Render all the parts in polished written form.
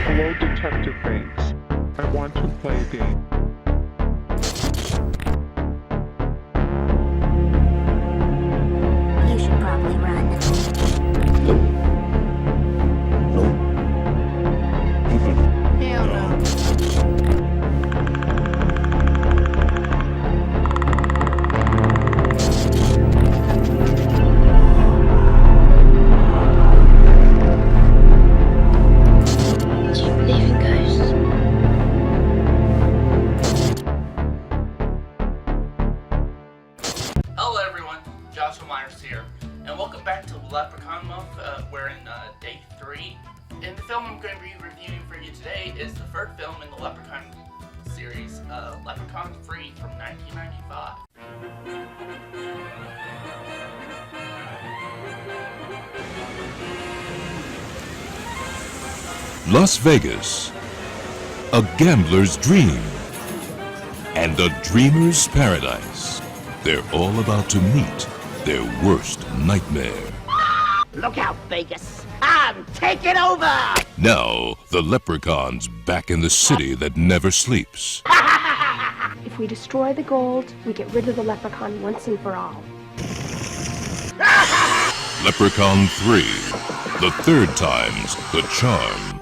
Hello, Detective Banks. I want to play a game. You should probably run. Hell no. Do you believe in ghosts? Hello everyone, Joshua Myers here, and welcome back to Leprechaun Month. We're in day 3, and the film I'm going to be reviewing for you today is the third film in the Leprechaun series, Leprechaun 3 from 1995. Las Vegas, a gambler's dream, and a dreamer's paradise. They're all about to meet their worst nightmare. Look out, Vegas! I'm taking over! Now, the Leprechaun's back in the city that never sleeps. If we destroy the gold, we get rid of the leprechaun once and for all. Leprechaun 3, the third time's the charm.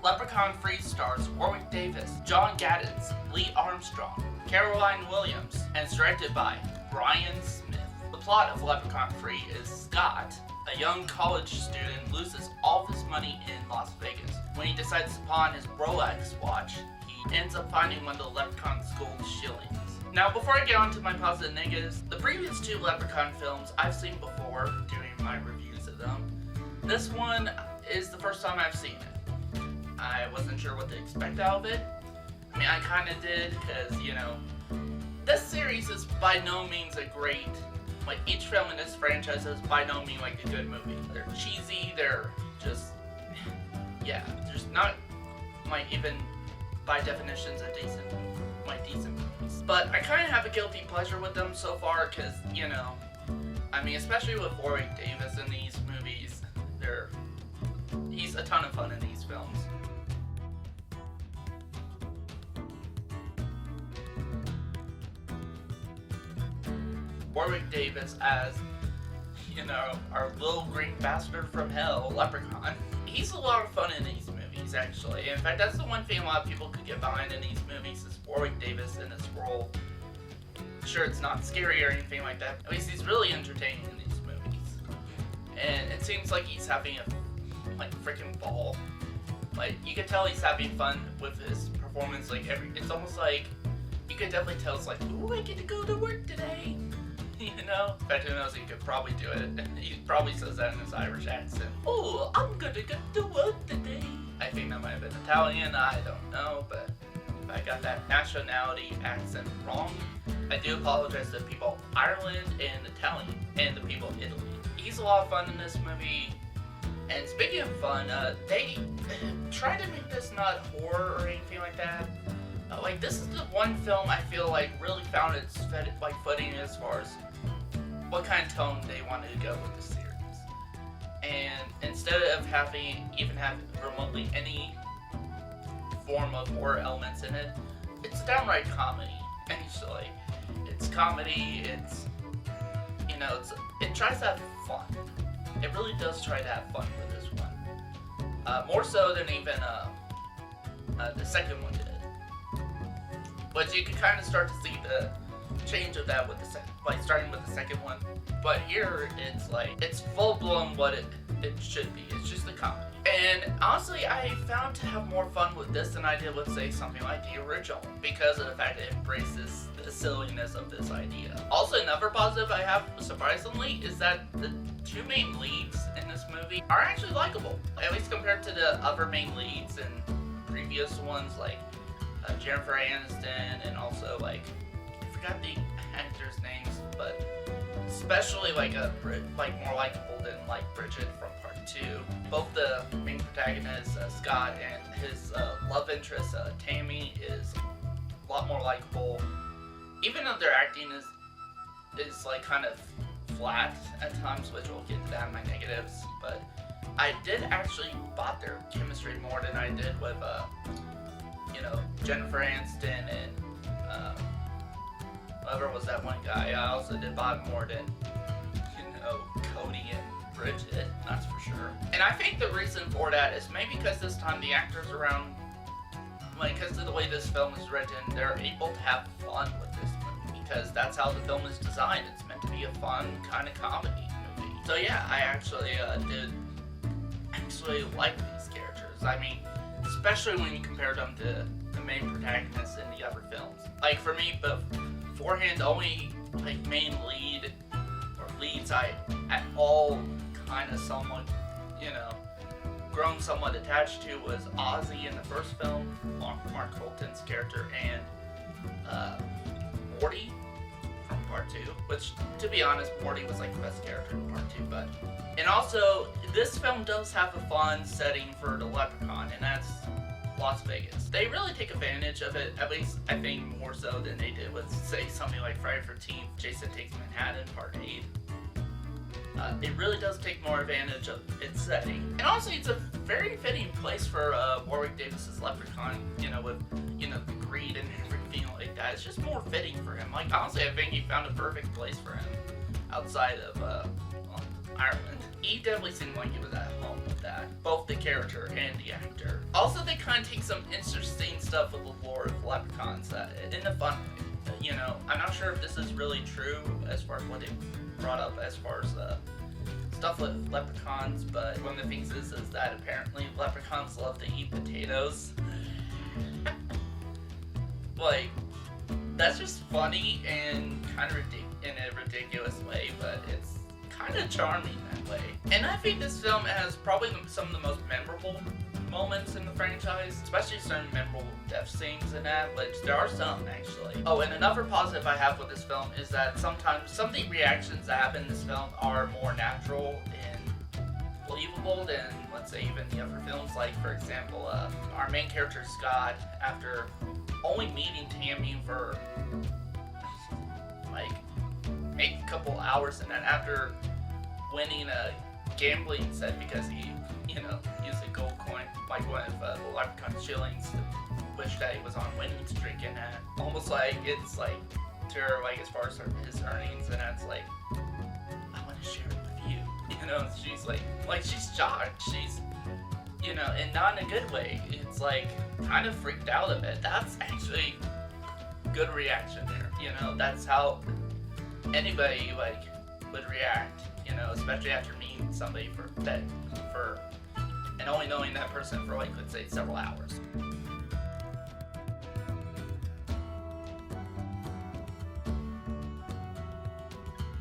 Leprechaun 3 stars Warwick Davis, John Gaddens, Lee Armstrong, Caroline Williams, and is directed by Brian Smith. The plot of Leprechaun 3 is Scott, a young college student, loses all of his money in Las Vegas. When he decides to pawn his Rolex watch, he ends up finding one of the Leprechaun's gold shillings. Now, before I get on to my positive and negatives, the previous 2 Leprechaun films I've seen before during my reviews of them. This one is the first time I've seen it. I wasn't sure what to expect out of it. I mean, I kind of did, because, you know, this series is by no means a great, like, each film in this franchise is by no means, like, a good movie. They're cheesy, they're just, yeah, there's not, like, even, by definitions, a decent movies. But I kind of have a guilty pleasure with them so far, because, you know, I mean, especially with Warwick Davis in these movies, he's a ton of fun in these films. Warwick Davis as, you know, our little green bastard from hell, Leprechaun. He's a lot of fun in these movies, actually. In fact, that's the one thing a lot of people could get behind in these movies is Warwick Davis in his role. Sure, it's not scary or anything like that. At least he's really entertaining in these movies. And it seems like he's having a, like, freaking ball. Like, you can tell he's having fun with his performance, like, it's almost like, you could definitely tell it's like, ooh, I get to go to work today. You know? In fact, who knows, he could probably do it. He probably says that in his Irish accent. Oh, I'm gonna get to work today. I think that might have been Italian, I don't know, but if I got that nationality accent wrong, I do apologize to the people of Ireland and Italian and the people of Italy. He's a lot of fun in this movie. And speaking of fun, they tried to make this not horror or anything like that. Like, this is the one film I feel like really found its footing as far as what kind of tone they wanted to go with the series. And instead of having remotely any form of horror elements in it, it's downright comedy. Actually, it's comedy. It's, you know, it tries to have fun. It really does try to have fun with this one, more so than even the second one did. But you can kind of start to see the change of that with the starting with the second one. But here, it's like, it's full-blown what it should be. It's just a comedy. And honestly, I found to have more fun with this than I did with, say, something like the original, because of the fact that it embraces the silliness of this idea. Also, another positive I have, surprisingly, is that the 2 main leads in this movie are actually likable. At least compared to the other main leads in previous ones, like Jennifer Aniston, and also, like, I forgot the actors' names, but especially like more likable than like Bridget from Part 2. Both the main protagonists, Scott, and his love interest, Tammy, is a lot more likable. Even though their acting is like kind of flat at times, which we'll get to that in my negatives, but I did actually bought their chemistry more than I did with, Jennifer Aniston and, whoever was that one guy. I also did bought more than, Cody and Bridget, that's for sure. And I think the reason for that is maybe because this time the actors around, because of the way this film is written, they're able to have fun with this movie, because that's how the film is designed. It's meant to be a fun kind of comedy movie. So yeah, I actually did like these characters. I mean, especially when you compare them to the main protagonists in the other films. Like for me, beforehand, the only main lead or leads I at all kind of somewhat, grown somewhat attached to was Ozzy in the first film, Mark Colton's character, and Morty from Part 2, which, to be honest, Morty was the best character in Part 2, and also, this film does have a fun setting for the Leprechaun, and that's Las Vegas. They really take advantage of it, at least I think more so than they did with, say, something like Friday the 13th, Jason Takes Manhattan, Part 8. It really does take more advantage of its setting. And also, it's a very fitting place for Warwick Davis's Leprechaun, with, the greed and everything like that. It's just more fitting for him. Honestly, I think he found a perfect place for him outside of, Ireland. He definitely seemed like he was at home with that, both the character and the actor. Also, they kind of take some interesting stuff with the lore of leprechauns in a fun way. I'm not sure if this is really true as far as what they brought up as far as stuff with leprechauns, but one of the things is that apparently leprechauns love to eat potatoes. That's just funny and kind of in a ridiculous way, but it's kind of charming that way. And I think this film has probably some of the most memorable moments in the franchise, especially certain memorable death scenes in that, which there are some actually. Oh, and another positive I have with this film is that sometimes some of the reactions that happen in this film are more natural and believable than, let's say, even the other films. For example, our main character Scott, after only meeting Tammy for maybe a couple hours, and then after winning a gambling set because he, used a gold coin, one of the Leprechaun shillings, to wish that he was on winning streak, and that almost it's to her, as far as his earnings, and that's I want to share it with you, she's she's shocked, she's, and not in a good way, it's kind of freaked out a bit. That's actually good reaction there, that's how anybody would react, especially after meeting somebody for and only knowing that person for let's say several hours.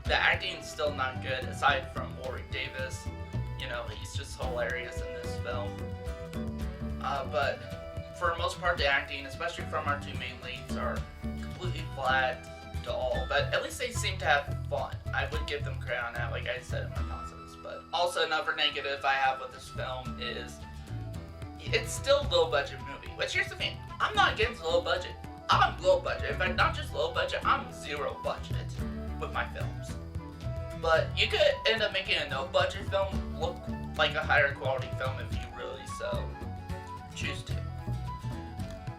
The acting's still not good aside from Warwick Davis. He's just hilarious in this film. But for the most part, the acting, especially from our two main leads, are completely flat, dull, but at least they seem to have fun. I would give them credit on that, like I said in my positives. But also another negative I have with this film is it's still a low budget movie. Which here's the thing, I'm not against low budget. I'm low budget. In fact, not just low budget, I'm zero budget with my films. But you could end up making a no budget film look like a higher quality film if you really so choose to.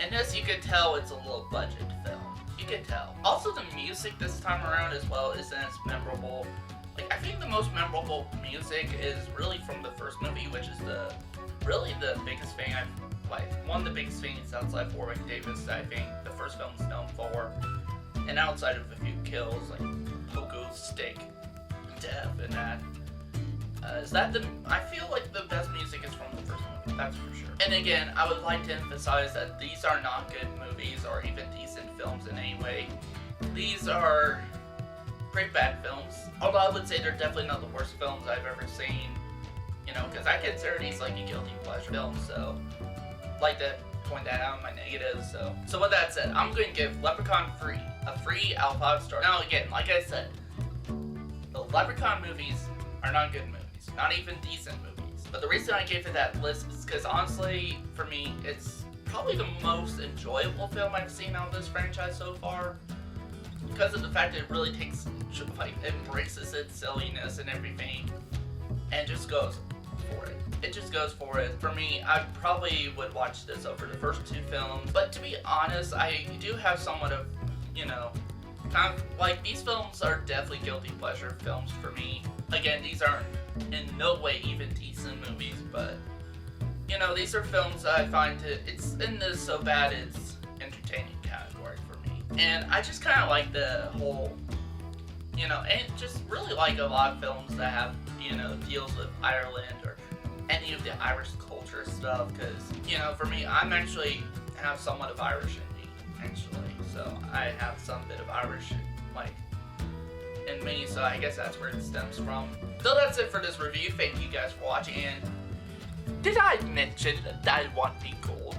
And this, you could tell it's a low budget film. You could tell. Also, the music this time around as well isn't as memorable. I think the most memorable music is really from the first movie, which is the biggest thing one of the biggest things outside Warwick Davis that I think the first film is known for. And outside of a few kills, Pogo's steak death and that. I feel like the best music is from the first movie, that's for sure. And again, I would like to emphasize that these are not good movies or even decent films in any way. These are pretty bad films. Although I would say they're definitely not the worst films I've ever seen. Because I consider these a guilty pleasure film, so I'd like to point that out in my negatives. So with that said, I'm going to give Leprechaun a free out of 5 stars. Now again, like I said, the Leprechaun movies are not good movies, not even decent movies. But the reason I gave it that list is because honestly, for me, it's probably the most enjoyable film I've seen out of this franchise so far. Because of the fact that it really embraces its silliness and everything, and just goes for it. It just goes for it. For me, I probably would watch this over the first 2 films, but to be honest, I do have somewhat of, you know, kind of like, these films are definitely guilty pleasure films for me. Again, these aren't in no way even decent movies, but, you know, these are films that I find it's in the so bad it's entertaining category for me. And I just kind of like the whole, you know, and just really like a lot of films that have, you know, deals with Ireland or any of the Irish culture stuff, because, you know, for me, I'm actually have somewhat of Irish in me, actually, so I have some bit of Irish, like, in me, so I guess that's where it stems from. So that's it for this review. Thank you guys for watching, and did I mention that I want to be gold?